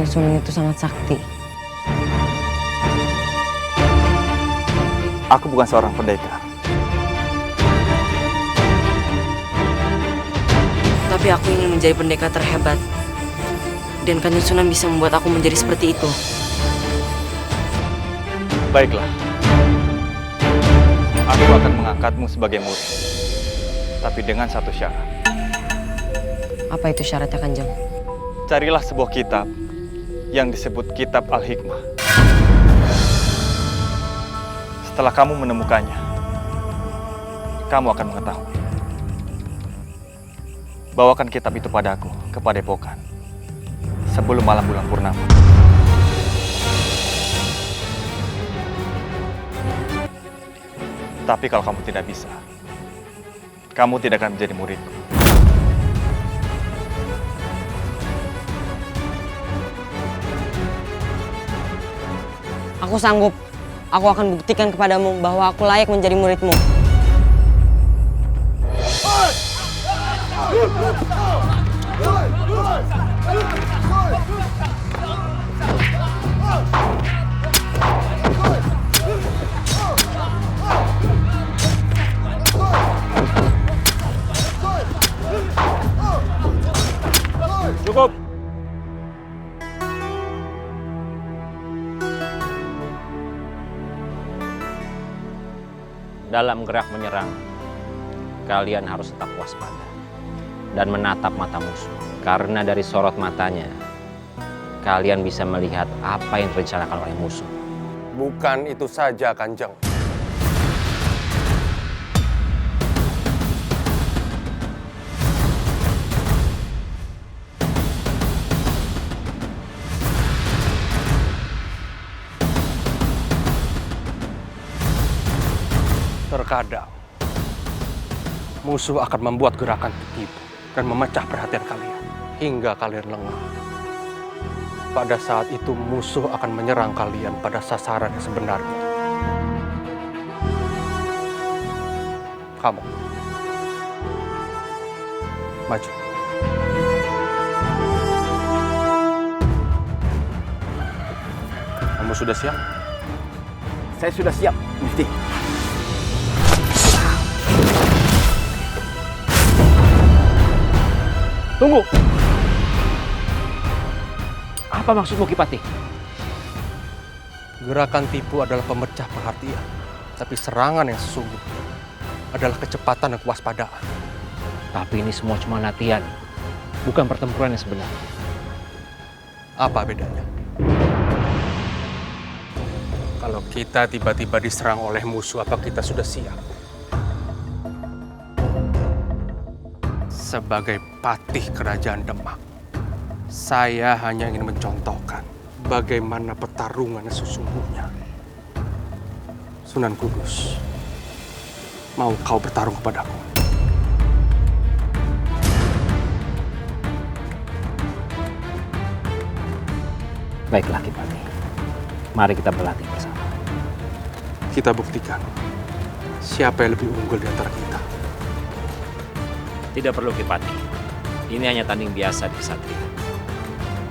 Sunan itu sangat sakti. Aku bukan seorang pendekar. Tapi aku ingin menjadi pendekar terhebat. Dan Kanjeng Sunan bisa membuat aku menjadi seperti itu. Baiklah. Aku akan mengangkatmu sebagai murid. Tapi dengan satu syarat. Apa itu syaratnya, Kanjeng? Carilah sebuah kitab yang disebut Kitab Al-Hikmah. Setelah kamu menemukannya, kamu akan mengetahui. Bawakan kitab itu padaku, ke Padepokan, sebelum malam bulan purnama. Tapi kalau kamu tidak bisa, kamu tidak akan menjadi muridku. Aku sanggup. Aku akan buktikan kepadamu bahwa aku layak menjadi muridmu. Cukup! Dalam gerak menyerang, kalian harus tetap waspada dan menatap mata musuh. Karena dari sorot matanya, kalian bisa melihat apa yang direncanakan oleh musuh. Bukan itu saja, Kanjeng. Terkadang, musuh akan membuat gerakan tertipu dan memecah perhatian kalian hingga kalian lengah. Pada saat itu musuh akan menyerang kalian pada sasaran yang sebenarnya. Kamu maju. Kamu sudah siap? Saya sudah siap, Gusti. Tunggu! Apa maksudmu, Kipati? Gerakan tipu adalah pemecah perhatian, tapi serangan yang sesungguhnya adalah kecepatan dan kewaspadaan. Tapi ini semua cuma latihan, bukan pertempuran yang sebenarnya. Apa bedanya? Kalau kita tiba-tiba diserang oleh musuh, apa kita sudah siap? Sebagai patih kerajaan Demak, saya hanya ingin mencontohkan bagaimana pertarungan yang sesungguhnya. Sunan Kudus, mau kau bertarung kepadaku? Baiklah, Kipati. Mari kita berlatih bersama. Kita buktikan siapa yang lebih unggul di antara kita. Tidak perlu, Kipati. Ini hanya tanding biasa di kesatria.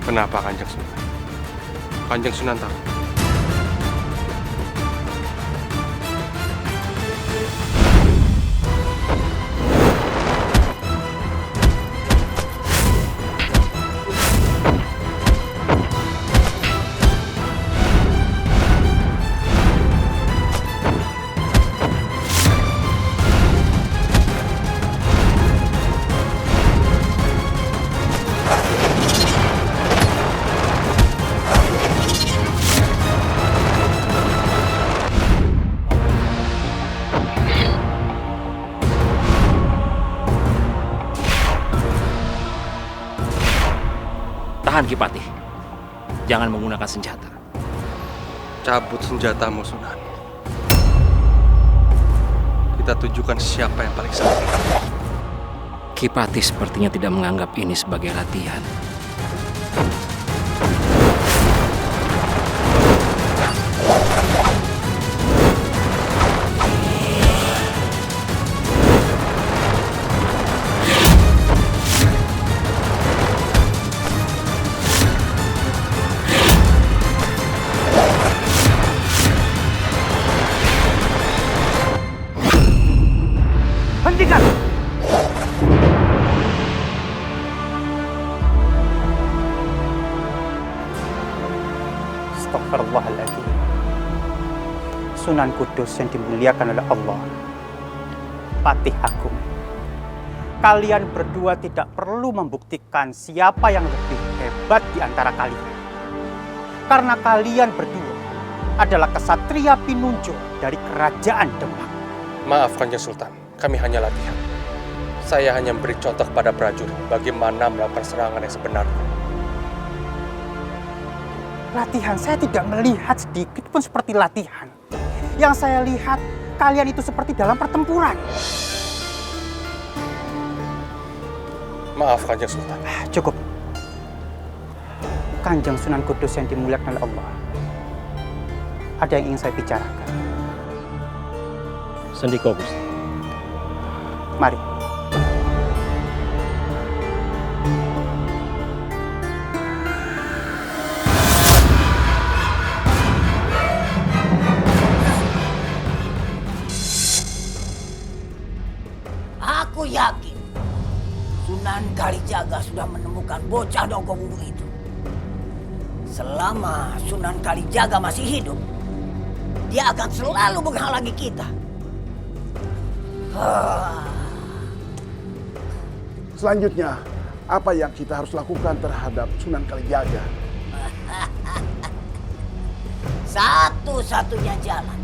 Kenapa Kanjeng Sunan? Kanjeng Sunan tahu. Tahan, Kipati. Jangan menggunakan senjata. Cabut senjatamu, Sunan. Kita tunjukkan siapa yang paling sakti. Kipati sepertinya tidak menganggap ini sebagai latihan. hentikan! Astaghfirullahaladzim. Sunan Kudus yang dimuliakan oleh Allah, Patih Agung, kalian berdua tidak perlu membuktikan siapa yang lebih hebat di antara kalian. Karena kalian berdua adalah kesatria pinunjuk dari kerajaan Demak. Maaf Kanjeng Sultan, kami hanya latihan. Saya hanya memberi contoh kepada prajurit bagaimana melakukan serangan yang sebenarnya. Latihan saya tidak melihat sedikit pun seperti latihan. Yang saya lihat, kalian itu seperti dalam pertempuran. Maaf Kanjeng Sultan. Cukup. Kanjeng Sunan Kudus yang dimuliakan oleh Allah, ada yang ingin saya bicarakan. Sendiko, Gusti. Mari. Aku yakin Sunan Kalijaga sudah menemukan bocah Nogowumu itu. Selama Sunan Kalijaga masih hidup, dia akan selalu menghalangi kita. Selanjutnya, apa yang kita harus lakukan terhadap Sunan Kalijaga? Satu-satunya jalan,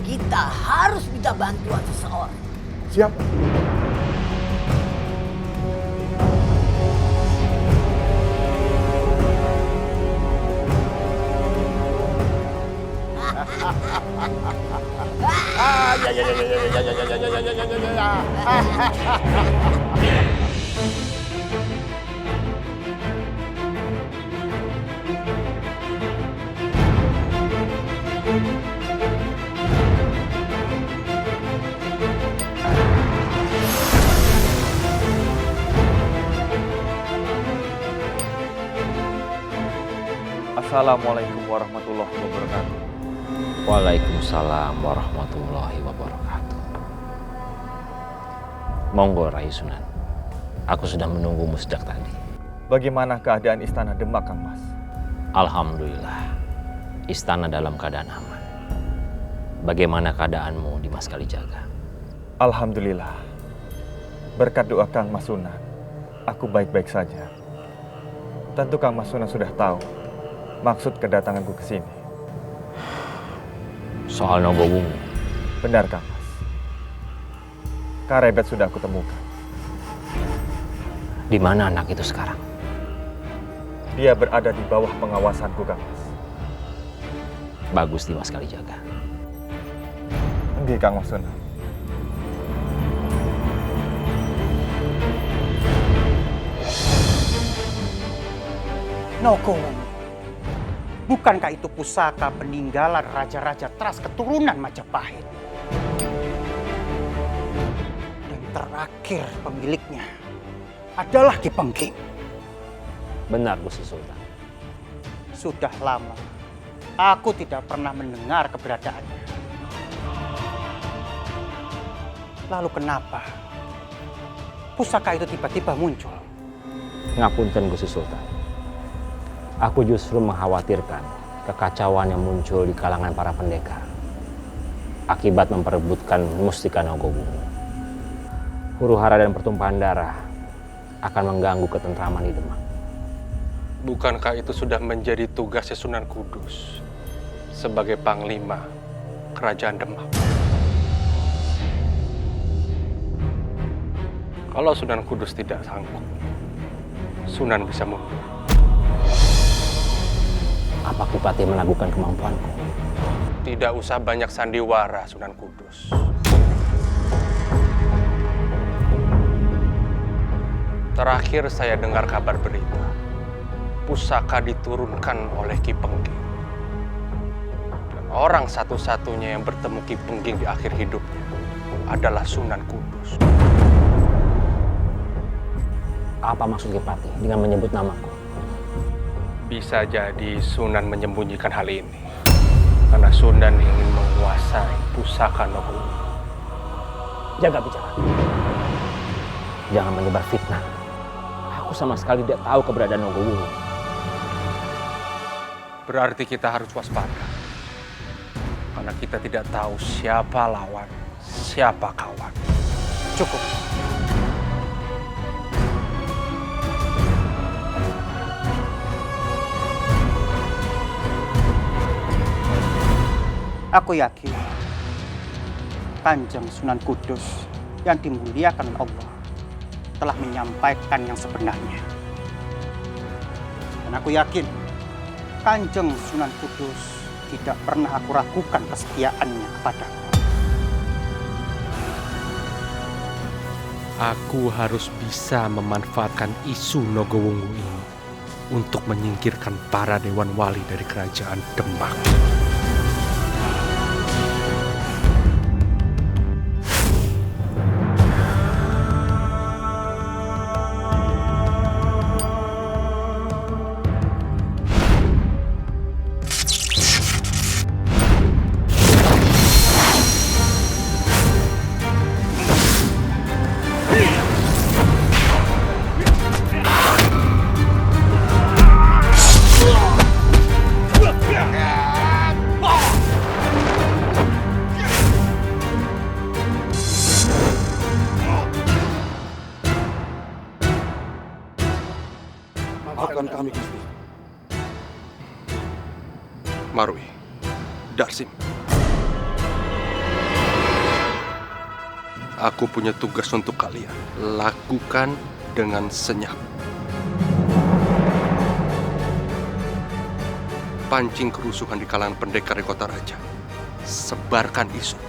kita harus minta bantuan seseorang. Siapa? Assalamualaikum warahmatullahi wabarakatuh. Waalaikumsalam warahmatullahi wabarakatuh. Monggo Rai Sunan. Aku sudah menunggumu sejak tadi. Bagaimana keadaan istana Demak, Kang Mas? Alhamdulillah. Istana dalam keadaan aman. Bagaimana keadaanmu di Mas Kalijaga? Alhamdulillah. Berkat doa Kang Mas Sunan, aku baik-baik saja. Tentu Kang Mas Sunan sudah tahu maksud kedatanganku ke sini. Soal Nogowumu. Benar, Kang Mas. Karebet sudah aku temukan. Di mana anak itu sekarang? Dia berada di bawah pengawasanku, Kang Mas. Bagus di Mas Kalijaga. Enggih, Kang Mas Sunan. Nogowumu, bukankah itu pusaka peninggalan raja-raja teras keturunan Majapahit? Dan terakhir pemiliknya adalah Ki Pengging. Benar, Gusti Sultan. Sudah lama aku tidak pernah mendengar keberadaannya. Lalu kenapa pusaka itu tiba-tiba muncul? Ngapunten, Gusti Sultan. Aku justru mengkhawatirkan kekacauan yang muncul di kalangan para pendekar akibat memperebutkan mustika Nogowumu. Huru-hara dan pertumpahan darah akan mengganggu ketentraman di Demak. Bukankah itu sudah menjadi tugasnya Sunan Kudus sebagai Panglima Kerajaan Demak? Kalau Sunan Kudus tidak sanggup, Sunan bisa mundur. Apa Kipati melakukan kemampuanku? Tidak usah banyak sandiwara, Sunan Kudus. Terakhir saya dengar kabar berita, pusaka diturunkan oleh Ki Pengging. Dan orang satu-satunya yang bertemu Ki Pengging di akhir hidupnya adalah Sunan Kudus. Apa maksud Kipati dengan menyebut namaku? Bisa jadi Sunan menyembunyikan hal ini karena Sunan ingin menguasai pusaka Nogowumu. Jaga bicara. Jangan menyebar fitnah. Aku sama sekali tidak tahu keberadaan Nogowungu. Berarti kita harus waspada. Karena kita tidak tahu siapa lawan, siapa kawan. Cukup. Aku yakin Kanjeng Sunan Kudus yang dimuliakan oleh Allah telah menyampaikan yang sebenarnya. Dan aku yakin Kanjeng Sunan Kudus tidak pernah aku ragukan kesetiaannya kepadaku. Aku harus bisa memanfaatkan isu Nogowungu ini untuk menyingkirkan para Dewan Wali dari kerajaan Demak. Maafkan kami, Gusti. Marui, Darsim. Aku punya tugas untuk kalian. Lakukan dengan senyap. Pancing kerusuhan di kalangan pendekar di kota raja. Sebarkan isu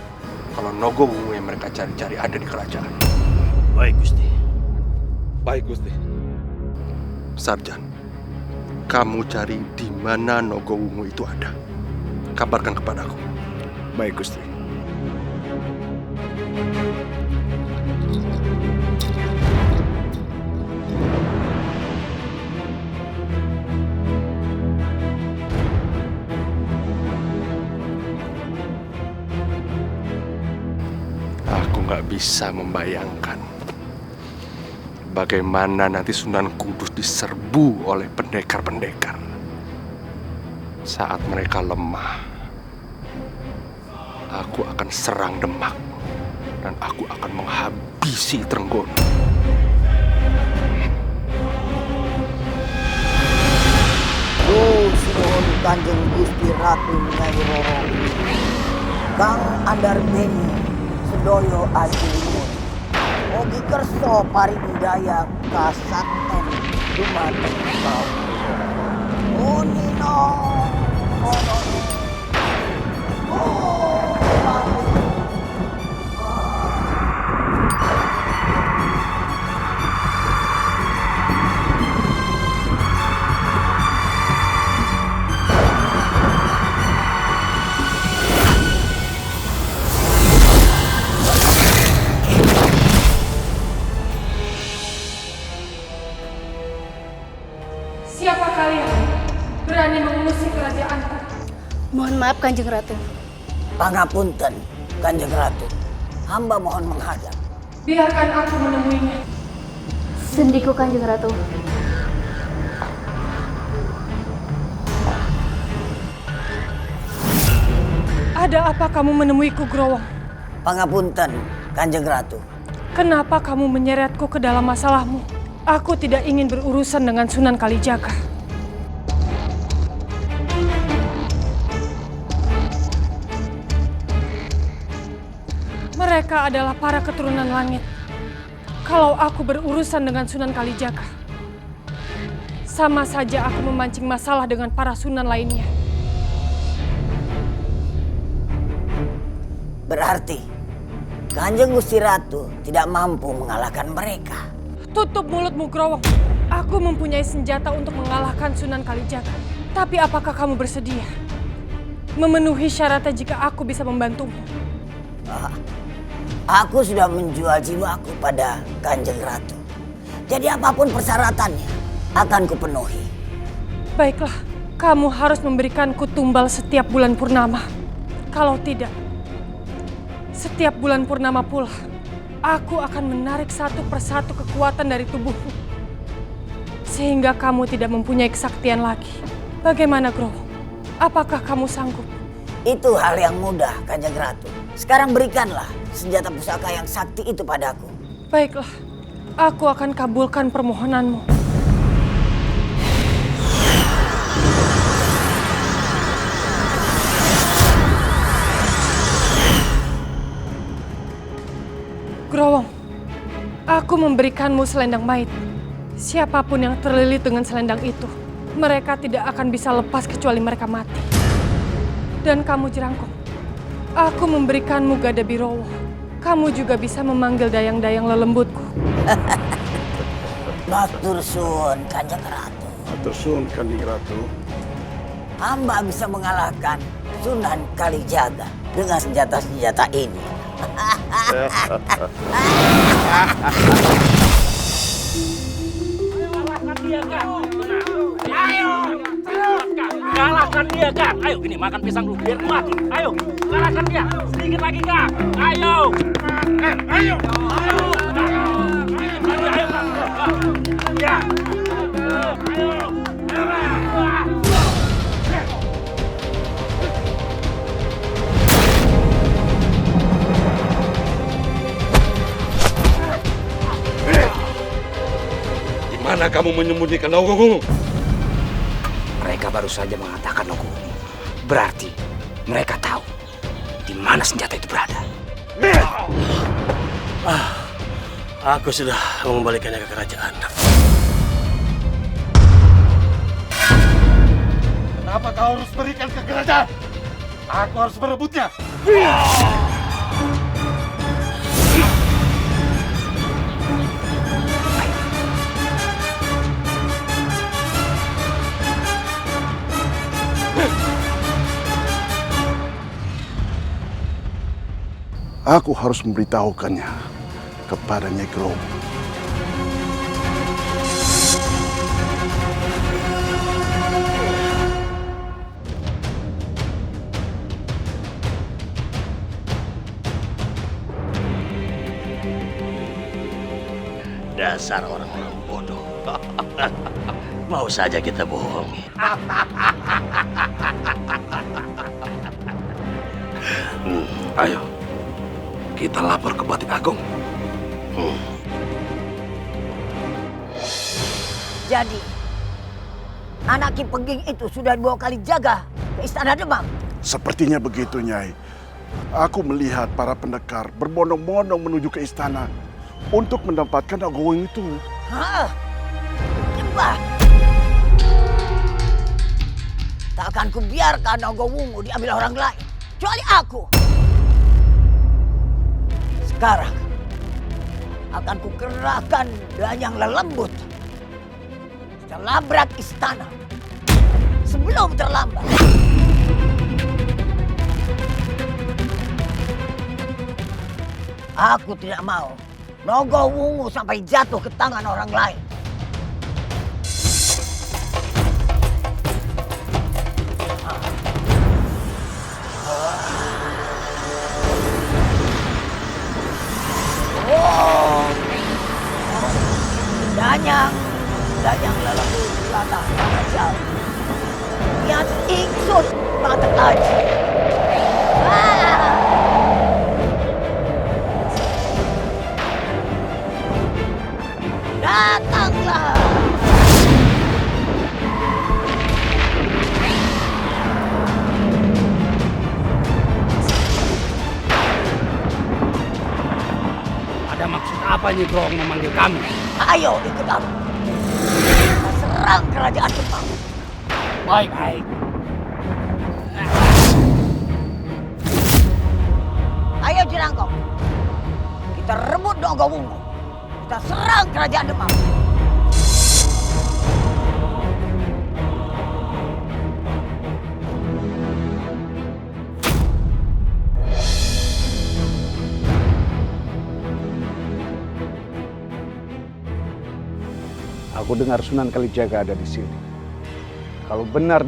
kalau Nogowungu yang mereka cari-cari ada di kerajaan. Baik, Gusti. Baik, Gusti. Sarjan, kamu cari di mana Nogowungu itu ada. Kabarkan kepadaku. Baik, Gusti. Aku nggak bisa membayangkan bagaimana nanti Sunan Kudus diserbu oleh pendekar-pendekar. Saat mereka lemah, aku akan serang Demak dan aku akan menghabisi Trenggono. Sunuhun Kanjeng Gusti Ratu Nyai Roro, Kang Andar Beni, Sedoyo Ajimun, Ogi Kerso Parinjaya Kasaten Dumateng Kau. Unino Ono. Siapa kalian berani mengusik kerajaanku? Mohon maaf Kanjeng Ratu. Pangapunten, Kanjeng Ratu. Hamba mohon menghadap. Biarkan aku menemuinya. Sendiku Kanjeng Ratu. Ada apa kamu menemuiku, Growong? Pangapunten, Kanjeng Ratu. Kenapa kamu menyeretku ke dalam masalahmu? Aku tidak ingin berurusan dengan Sunan Kalijaga. Mereka adalah para keturunan langit. Kalau aku berurusan dengan Sunan Kalijaga, sama saja aku memancing masalah dengan para sunan lainnya. Berarti Kanjeng Gusti Ratu tidak mampu mengalahkan mereka. Tutup mulutmu, Growong. Aku mempunyai senjata untuk mengalahkan Sunan Kalijaga. Tapi apakah kamu bersedia memenuhi syaratnya jika aku bisa membantumu? Aku sudah menjual jiwaku pada Kanjeng Ratu. Jadi apapun persyaratannya akan kupenuhi. Baiklah, kamu harus memberikanku tumbal setiap bulan purnama. Kalau tidak, setiap bulan purnama pula aku akan menarik satu persatu kekuatan dari tubuhmu. Sehingga kamu tidak mempunyai kesaktian lagi. Bagaimana, Growo? Apakah kamu sanggup? Itu hal yang mudah, Kanjeng Ratu. Sekarang berikanlah senjata pusaka yang sakti itu padaku. Baiklah, aku akan kabulkan permohonanmu. Growong, aku memberikanmu selendang Mait. Siapapun yang terlilit dengan selendang itu, mereka tidak akan bisa lepas kecuali mereka mati. Dan kamu Jerangkong, aku memberikanmu Gada Birowo. Kamu juga bisa memanggil dayang-dayang lelembutku. Matur suwun, Kanjeng Ratu. Matur suwun, Kanjeng Ratu. Hamba bisa mengalahkan Sunan Kalijaga dengan senjata-senjata ini. Kalahkan dia, Kak. Ayo, gini, makan pisang dulu, biar kuat. Ayo, kalahkan dia. Sedikit lagi, Kak. Ayo. Ayo. Ayo. Ya. Ayo. Di mana kamu menyembunyikan Nogowungu? Mereka baru saja mengatakan Nogowungu. Berarti mereka tahu di mana senjata itu berada. Aku sudah mengembalikannya ke kerajaan. Kenapa kau harus berikan ke kerajaan? Aku harus merebutnya. Aku harus memberitahukannya kepada Nyai Growo. Dasar orang-orang bodoh. Mau saja kita bohongi. Ayo, kita lapor ke Batik Agung. Jadi, anak Ki Pengging itu sudah 2 kali jaga ke Istana Demang. Sepertinya begitu, Nyai. Aku melihat para pendekar berbondong-bondong menuju ke istana untuk mendapatkan Nogowungu itu. Hah? Nyembah. Tak akan kubiarkan Nogowungu diambil orang lain, kecuali aku. Sekarang akan kukerahkan dayang lelembut. Kita labrak istana sebelum terlambat. Aku tidak mau Nogowungu sampai jatuh ke tangan orang lain. Danyang lelembut latah tanah jauh. Niat ingsun mata aja. Datanglah. Ada maksud apa Nyi Growong memanggil kami? Ayo ikut aku. Kita serang kerajaan Jepang. Baik. Ayo Jerangkong. Kita rebut Nogowungu. Kita serang kerajaan Demang. Aku dengar Sunan Kalijaga ada di sini. Kalau benar